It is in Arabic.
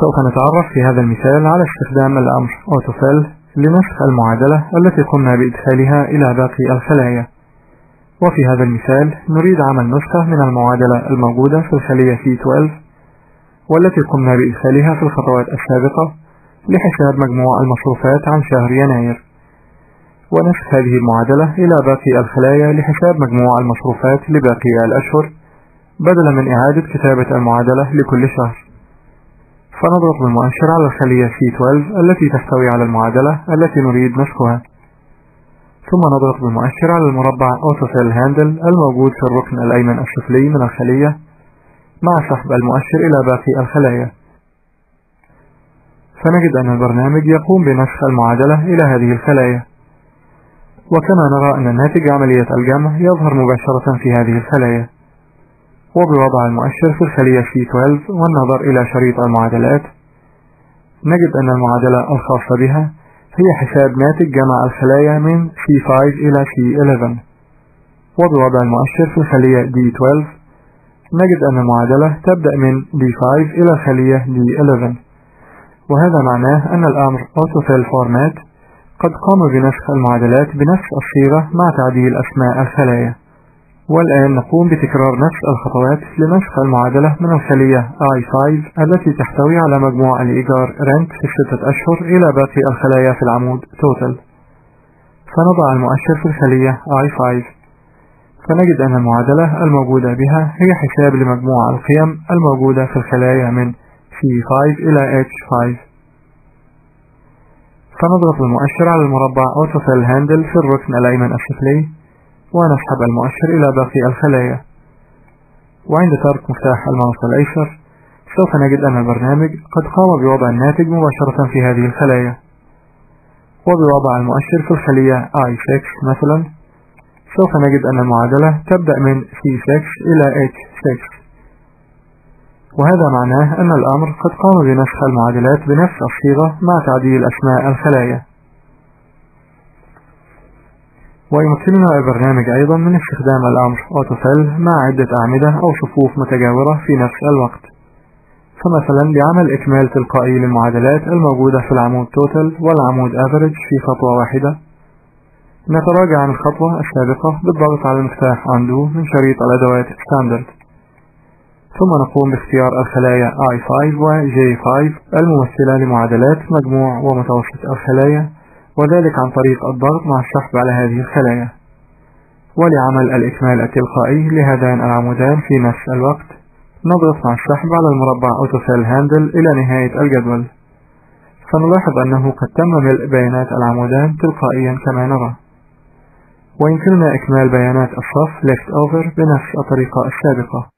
سوف نتعرف في هذا المثال على استخدام الأمر autofill لنسخ المعادلة التي قمنا بإدخالها إلى باقي الخلايا. وفي هذا المثال نريد عمل نسخة من المعادلة الموجودة في الخلية C12 والتي قمنا بإدخالها في الخطوات السابقة لحساب مجموع المصروفات عن شهر يناير، ونسخ هذه المعادلة إلى باقي الخلايا لحساب مجموع المصروفات لباقي الأشهر بدلا من إعادة كتابة المعادلة لكل شهر. فنضغط بالمؤشر على الخلية C12 التي تحتوي على المعادلة التي نريد نسخها، ثم نضغط بالمؤشر على المربع autofill handle الموجود في الركن الأيمن السفلي من الخلية مع سحب المؤشر إلى باقي الخلايا. فنجد أن البرنامج يقوم بنسخ المعادلة إلى هذه الخلايا، وكما نرى أن الناتج عملية الجمع يظهر مباشرة في هذه الخلايا. وبوضع المؤشر في الخلية C12 والنظر إلى شريط المعادلات نجد أن المعادلة الخاصة بها هي حساب ناتج جمع الخلايا من C5 إلى C11. وبوضع المؤشر في الخلية D12 نجد أن المعادلة تبدأ من D5 إلى الخلية D11، وهذا معناه أن الأمر autofill format قد قام بنسخ المعادلات بنفس الصيغة مع تعديل أسماء الخلايا. والآن نقوم بتكرار نفس الخطوات لنسخ المعادلة من الخلية I5 التي تحتوي على مجموع الإيجار rent في 6 أشهر إلى باقي الخلايا في العمود total. فنضع المؤشر في الخلية I5 فنجد أن المعادلة الموجودة بها هي حساب لمجموع القيم الموجودة في الخلايا من C5 إلى H5. فنضغط المؤشر على المربع autofill handle في الركن الأيمن السفلي ونسحب المؤشر إلى باقي الخلايا. وعند ترك مفتاح الماوس الأيسر سوف نجد أن البرنامج قد قام بوضع الناتج مباشرة في هذه الخلايا. وبوضع المؤشر في الخلية I6 مثلا سوف نجد أن المعادلة تبدأ من C6 إلى H6، وهذا معناه أن الأمر قد قام بنسخ المعادلات بنفس الصيغة مع تعديل أسماء الخلايا. ويمكننا البرنامج أيضا من استخدام الأمر autofill مع عدة أعمدة أو صفوف متجاورة في نفس الوقت. فمثلا لعمل إكمال تلقائي للمعادلات الموجودة في العمود total والعمود average في خطوة واحدة، نتراجع عن الخطوة السابقة بالضغط على المفتاح undo من شريط الأدوات standard، ثم نقوم باختيار الخلايا I5 و J5 الممثلة لمعادلات مجموع ومتوسط الخلايا، وذلك عن طريق الضغط مع السحب على هذه الخلايا. ولعمل الإكمال التلقائي لهذان العمودان في نفس الوقت نضغط مع السحب على المربع autofill handle إلى نهاية الجدول، فنلاحظ أنه قد تم ملء بيانات العمودان تلقائيا كما نرى. ويمكننا إكمال بيانات الصف left over بنفس الطريقة السابقة.